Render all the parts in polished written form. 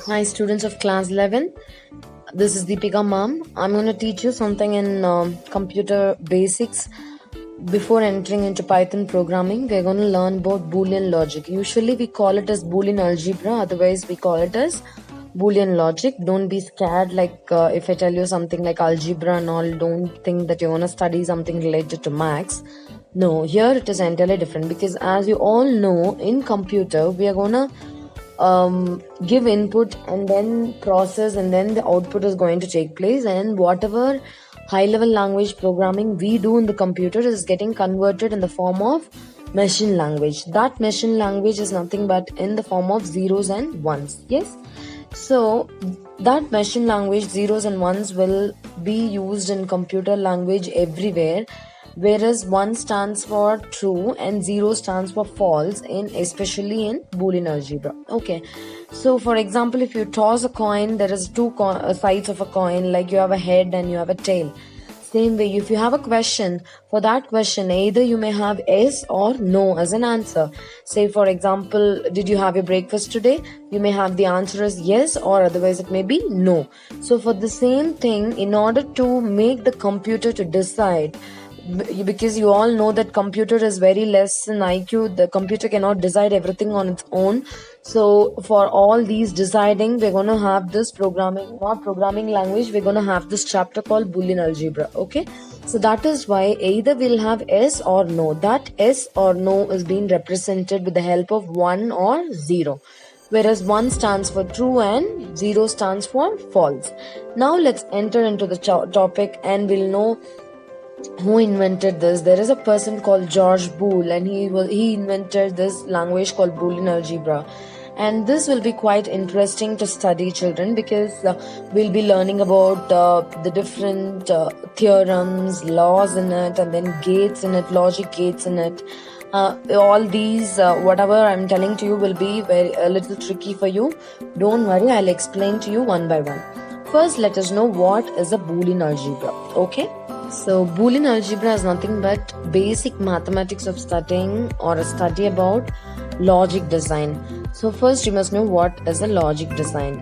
Hi, students of class 11. This is Deepika ma'am. I'm going to teach you something in computer basics. Before entering into Python programming, we're going to learn about Boolean logic. Usually, we call it as Boolean algebra, otherwise, we call it as Boolean logic. Don't be scared, like if I tell you something like algebra and all, don't think that you're going to study something related to maths. No, here it is entirely different because, as you all know, in computer, we are going to give input and then process, and then the output is going to take place, and whatever high level language programming we do in the computer is getting converted in the form of machine language. That machine language is nothing but in the form of zeros and ones. Yes, so that machine language, zeros and ones, will be used in computer language everywhere, whereas 1 stands for true and 0 stands for false, in especially in Boolean algebra. Okay, so for example, if you toss a coin, there is two sides of a coin, like you have a head and you have a tail. Same way, if you have a question, for that question, either you may have yes or no as an answer. Say, for example, did you have your breakfast today? You may have the answer as yes, or otherwise it may be no. So for the same thing, in order to make the computer to decide, because you all know that computer is very less in IQ, the computer cannot decide everything on its own. So for all these deciding, we're going to have this programming, not programming language, we're going to have this chapter called Boolean algebra. Okay, so that is why either we'll have yes or no. That yes or no is being represented with the help of 1 or 0, whereas 1 stands for true and 0 stands for false. Now let's enter into the topic, and we'll know who invented this. There is a person called George Boole, and he invented this language called Boolean algebra. And this will be quite interesting to study, children, because we'll be learning about the different theorems, laws in it, and then gates in it, logic gates in it. All these, whatever I'm telling to you, will be a little tricky for you. Don't worry, I'll explain to you one by one. First, let us know what is a Boolean algebra. Okay, so Boolean algebra is nothing but basic mathematics of studying, or a study about logic design. So first you must know what is a logic design.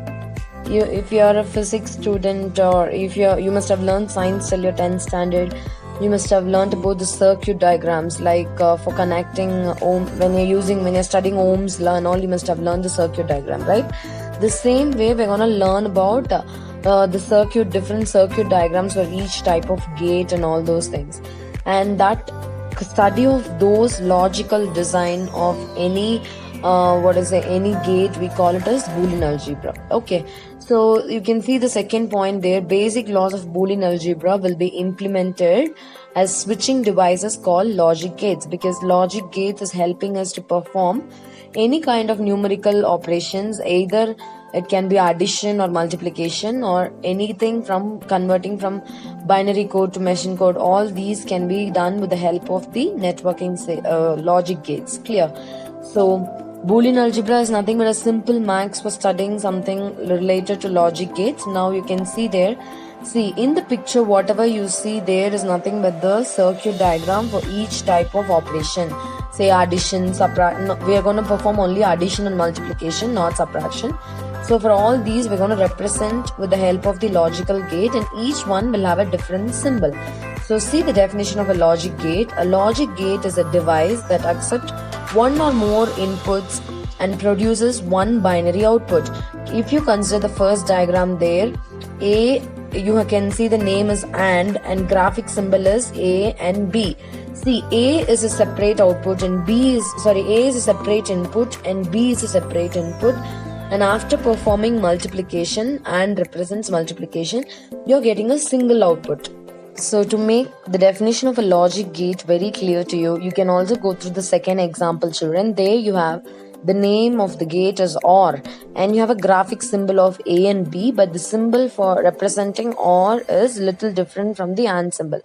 If you are a physics student, or if you must have learned science till your 10th standard, you must have learned about the circuit diagrams, like for connecting when you're studying Ohm's law and all, you must have learned the circuit diagram, right? The same way we're going to learn about the different circuit diagrams for each type of gate and all those things. And that study of those logical design of any any gate, we call it as Boolean algebra. Okay, so you can see the second point there. Basic laws of Boolean algebra will be implemented as switching devices called logic gates, because logic gates is helping us to perform any kind of numerical operations. Either it can be addition or multiplication, or anything from converting from binary code to machine code. All these can be done with the help of the networking logic gates. Clear? So Boolean algebra is nothing but a simple max for studying something related to logic gates. Now you can see there. See, in the picture, whatever you see there is nothing but the circuit diagram for each type of operation. Say addition, subtraction. No, we are going to perform only addition and multiplication, not subtraction. So for all these, we're going to represent with the help of the logical gate, and each one will have a different symbol. So see the definition of a logic gate. A logic gate is a device that accepts one or more inputs and produces one binary output. If you consider the first diagram there, you can see the name is and graphic symbol is A and B. See, A is a separate output and A is a separate input and B is a separate input. And after performing multiplication, and represents multiplication, you're getting a single output. So to make the definition of a logic gate very clear to you, you can also go through the second example, children. There you have the name of the gate is OR, and you have a graphic symbol of A and B, but the symbol for representing OR is little different from the AND symbol.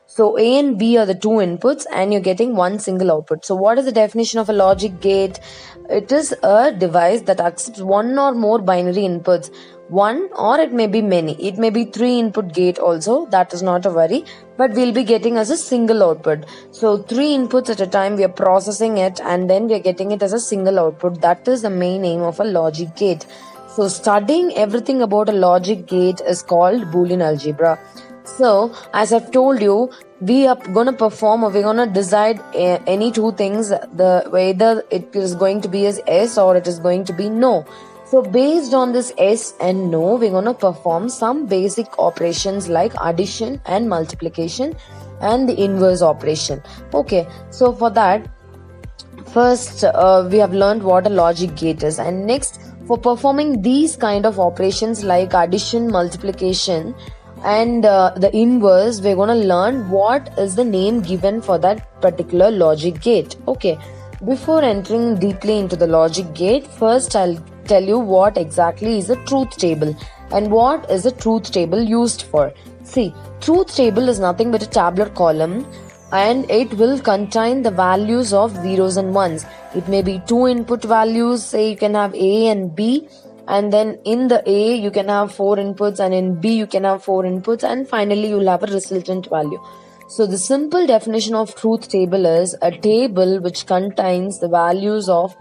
So A and B are the two inputs, and you're getting one single output. So what is the definition of a logic gate? It is a device that accepts one or more binary inputs. One, or it may be many. It may be 3 input gate also. That is not a worry. But we'll be getting as a single output. So 3 inputs at a time, we are processing it, and then we are getting it as a single output. That is the main aim of a logic gate. So studying everything about a logic gate is called Boolean algebra. So as I've told you, we are going to perform, or we're going to decide any two things, whether it is going to be as yes or it is going to be no. So based on this yes and no, we're going to perform some basic operations like addition and multiplication and the inverse operation. Okay, so for that, first we have learned what a logic gate is, and next, for performing these kind of operations like addition, multiplication and the inverse, we're going to learn what is the name given for that particular logic gate. Okay, before entering deeply into the logic gate, first I'll tell you what exactly is a truth table and what is a truth table used for. See, truth table is nothing but a tabular column, and it will contain the values of zeros and ones. It may be two input values, say you can have A and B, and then in the A you can have 4 inputs, and in B you can have 4 inputs, and finally you'll have a resultant value. So the simple definition of truth table is a table which contains the values of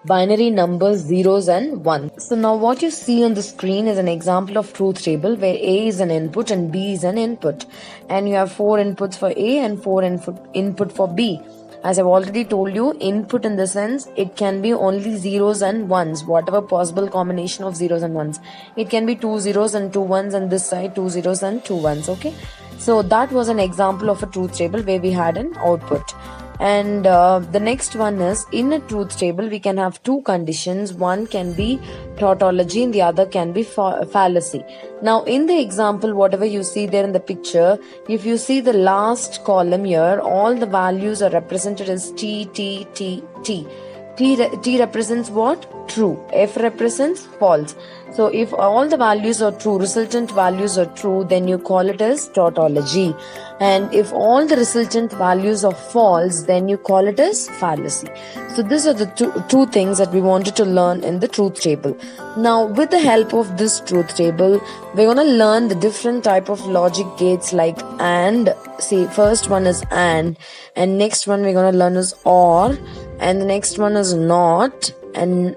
binary numbers, zeros and ones. So now what you see on the screen is an example of truth table where A is an input and B is an input, and you have 4 inputs for A and 4 input for B. As I've already told you, input in the sense it can be only zeros and ones, whatever possible combination of zeros and ones. It can be 2 zeros and 2 ones, and this side 2 zeros and 2 ones. Okay, so that was an example of a truth table where we had an output. And the next one is, in a truth table we can have two conditions. One can be tautology and the other can be fallacy. Now in the example, whatever you see there in the picture, if you see the last column here, all the values are represented as T, T, T, T. T represents what? True. F represents false. So if all the values are true, resultant values are true, then you call it as tautology. And if all the resultant values are false, then you call it as fallacy. So these are the two things that we wanted to learn in the truth table. Now with the help of this truth table, we're going to learn the different type of logic gates like AND. See, first one is AND, and next one we're going to learn is OR, and the next one is NOT, and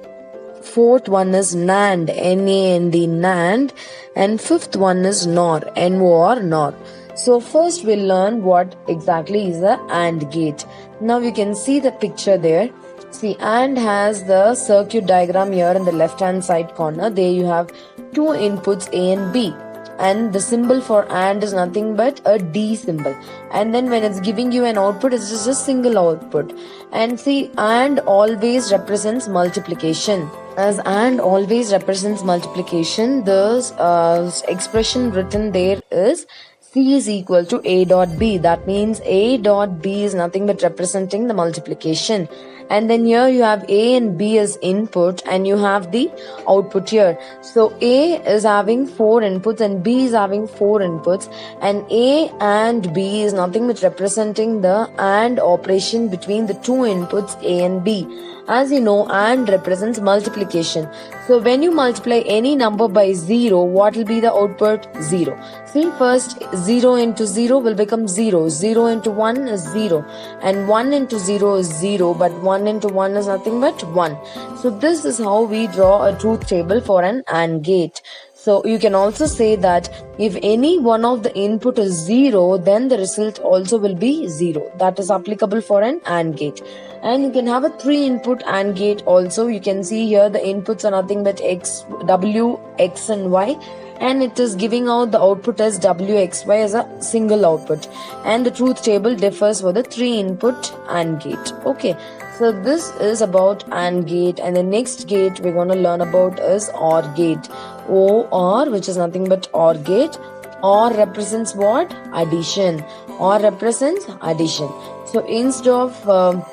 fourth one is NAND, N-A-N-D, NAND, and fifth one is NOR, N-O-R, NOR. So first we'll learn what exactly is the AND gate. Now you can see the picture there. See, AND has the circuit diagram here in the left hand side corner. There you have two inputs A and B, and the symbol for AND is nothing but a D symbol, and then when it's giving you an output, it's just a single output. And see, AND always represents multiplication. As AND always represents multiplication, the expression written there is C is equal to A dot B. That means A dot B is nothing but representing the multiplication. And then here you have A and B as input, and you have the output here. So A is having 4 inputs and B is having 4 inputs, and A and B is nothing but representing the AND operation between the two inputs A and B. As you know, AND represents multiplication. So when you multiply any number by 0, what will be the output? 0. See, first 0 into 0 will become 0. 0 into 1 is 0. And 1 into 0 is 0. But 1 into 1 is nothing but 1. So this is how we draw a truth table for an AND gate. So you can also say that if any one of the input is 0, then the result also will be 0. That is applicable for an AND gate. And you can have a 3 input AND gate also. You can see here the inputs are nothing but X, W, X and Y. And it is giving out the output as WXY as a single output. And the truth table differs for the 3 input AND gate. Okay. So this is about AND gate, and the next gate we're going to learn about is OR gate. OR, which is nothing but OR gate. OR represents what? Addition. OR represents addition. So instead of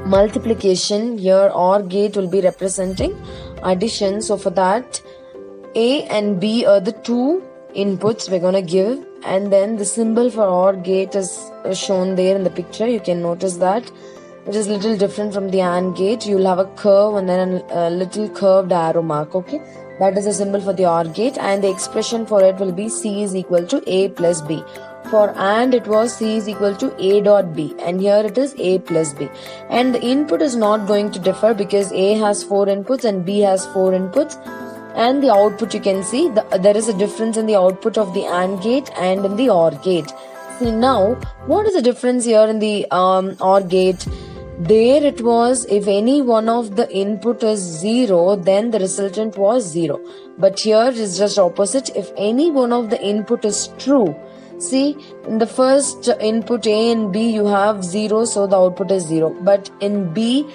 multiplication, here OR gate will be representing addition. So for that, A and B are the two inputs we're going to give, and then the symbol for OR gate is shown there in the picture. You can notice that it is little different from the AND gate. You'll have a curve and then a little curved arrow mark. Okay, that is the symbol for the OR gate, and the expression for it will be C is equal to A plus B. For AND it was C is equal to A dot B, and here it is A plus B. And the input is not going to differ because A has 4 inputs and B has 4 inputs, and the output, you can see there is a difference in the output of the AND gate and in the OR gate. See now, what is the difference here in the OR gate? There it was, if any one of the input is 0, then the resultant was 0. But here it is just opposite. If any one of the input is true, see, in the first input A and B you have 0, so the output is 0. But in B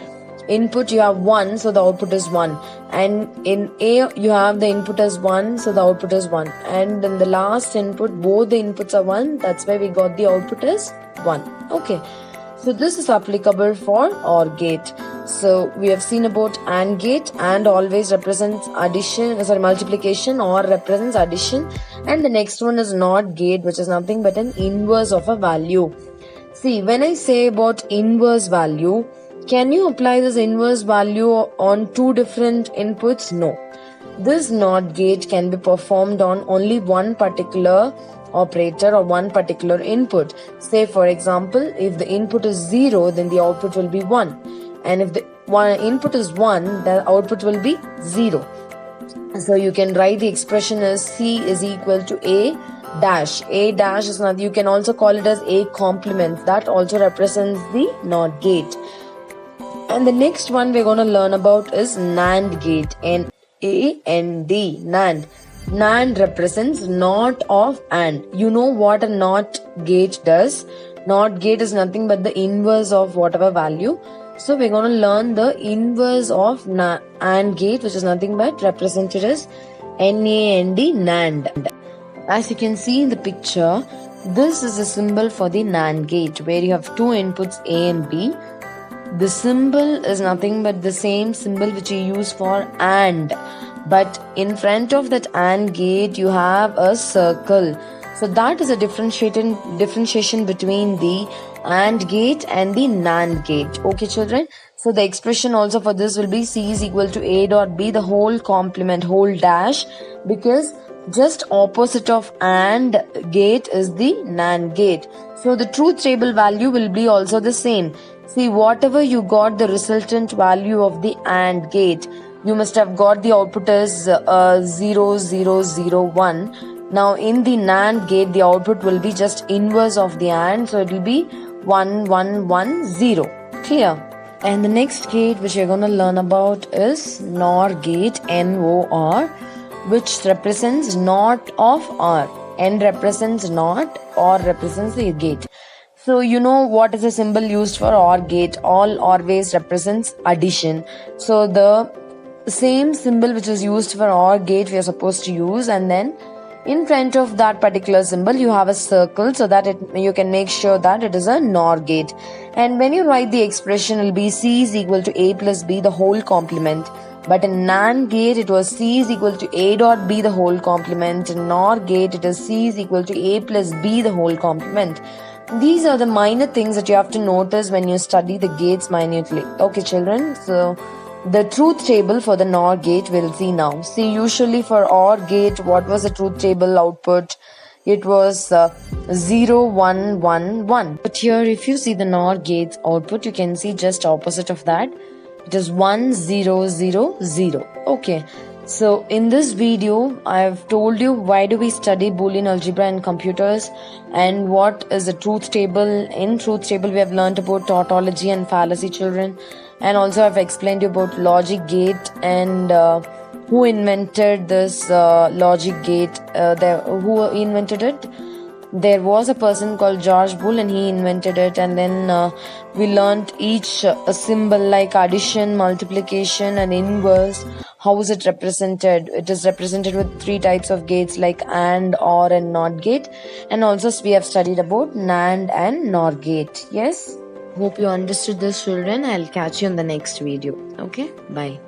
input you have 1, so the output is 1. And in A you have the input as 1, so the output is 1. And in the last input both the inputs are 1, that's why we got the output as 1. Okay. So this is applicable for OR gate. So we have seen about AND gate. AND always represents multiplication, or represents addition. And the next one is NOT gate, which is nothing but an inverse of a value. See, when I say about inverse value, can you apply this inverse value on two different inputs? No. This NOT gate can be performed on only one particular operator or one particular input. Say for example, if the input is 0, then the output will be 1. And if the one input is 1, the output will be 0. So you can write the expression as C is equal to A dash. A dash is not, you can also call it as A complement. That also represents the NOT gate. And the next one we're going to learn about is NAND gate. N-A-N-D, NAND. NAND represents NOT of AND. You know what a NOT gate does? NOT gate is nothing but the inverse of whatever value. So we're going to learn the inverse of AND gate, which is nothing but represented as N-A-N-D, NAND. As you can see in the picture, this is a symbol for the NAND gate, where you have two inputs A and B. The symbol is nothing but the same symbol which you use for AND. But in front of that AND gate you have a circle. So that is a differentiation between the AND gate and the NAND gate. Okay children. So the expression also for this will be C is equal to A dot B, the whole complement, whole dash, because just opposite of AND gate is the NAND gate. So the truth table value will be also the same. See, whatever you got the resultant value of the AND gate, you must have got the output as 0, 0, 0, 1. Now in the NAND gate, the output will be just inverse of the AND. So it will be 1, 1, 1, 0. Clear? And the next gate which you're going to learn about is NOR gate, N-O-R, which represents NOT of OR. N represents NOT, OR represents the gate. So you know what is the symbol used for OR gate? All always represents addition. So the same symbol which is used for OR gate we are supposed to use, and then in front of that particular symbol you have a circle, so that you can make sure that it is a NOR gate. And when you write the expression, it will be C is equal to A plus B, the whole complement. But in NAND gate it was C is equal to A dot B, the whole complement. In NOR gate it is C is equal to A plus B, the whole complement. These are the minor things that you have to notice when you study the gates minutely. Okay children, so the truth table for the NOR gate we'll see now. See, usually for OR gate, what was the truth table output? It was 0, 1, 1, 1. But here if you see the NOR gate's output, you can see just opposite of that. It is 1, 0, 0, 0. Okay. So in this video, I have told you why do we study Boolean algebra in computers and what is the truth table. In truth table, we have learned about tautology and fallacy children. And also I've explained you about logic gate and who invented this logic gate, who invented it. There was a person called George Boole and he invented it, and then we learned each symbol like addition, multiplication and inverse. How is it represented? It is represented with 3 types of gates like AND, OR and NOT gate. And also we have studied about NAND and NOR gate. Yes? Hope you understood this children. I'll catch you in the next video. Okay? Bye.